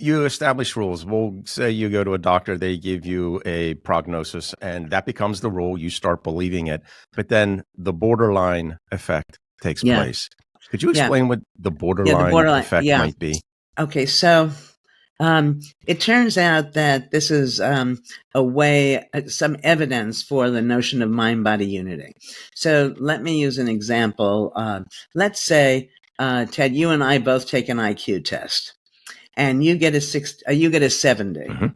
you establish rules. We'll say you go to a doctor, they give you a prognosis, and that becomes the rule. You start believing it. But then the borderline effect takes place. Could you explain what the borderline effect might be? Okay, so it turns out that this is a way, some evidence for the notion of mind-body unity. So let me use an example. Let's say, Ted, you and I both take an IQ test, and you get a 70, Mm-hmm.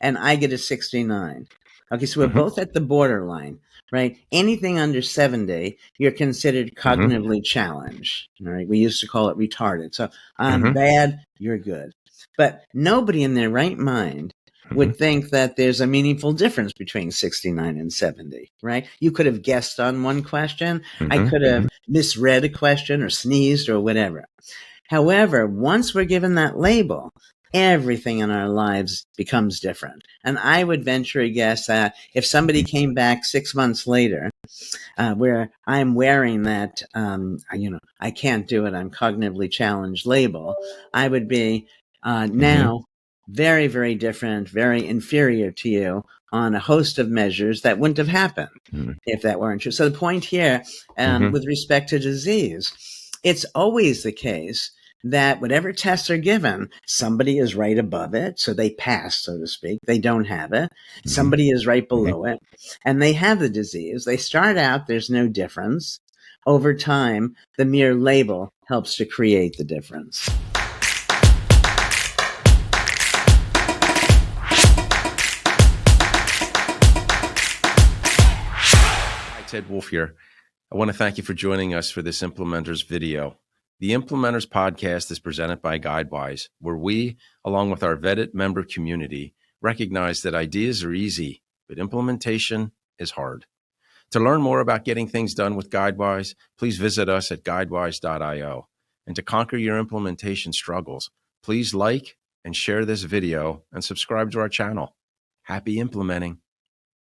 and I get a 69. Okay, so we're both at the borderline, right? Anything under 70, you're considered cognitively challenged, right? We used to call it retarded. So I'm bad, you're good. But nobody in their right mind would think that there's a meaningful difference between 69 and 70, right? You could have guessed on one question. I could have misread a question or sneezed or whatever. However, once we're given that label, everything in our lives becomes different. And I would venture a guess that if somebody came back 6 months later, where I'm wearing that, I can't do it, I'm cognitively challenged label, I would be now very, very different, very inferior to you on a host of measures that wouldn't have happened if that weren't true. So the point here, with respect to disease, it's always the case that whatever tests are given, somebody is right above it, so they pass, so to speak. They don't have it. Somebody is right below it, and they have the disease. They start out, there's no difference. Over time, the mere label helps to create the difference. Hi, Ted Wolf here. I want to thank you for joining us for this Implementors video. The Implementors podcast is presented by Guidewise, where we, along with our vetted member community, recognize that ideas are easy, but implementation is hard. To learn more about getting things done with Guidewise, please visit us at guidewise.io. And to conquer your implementation struggles, please like and share this video and subscribe to our channel. Happy implementing.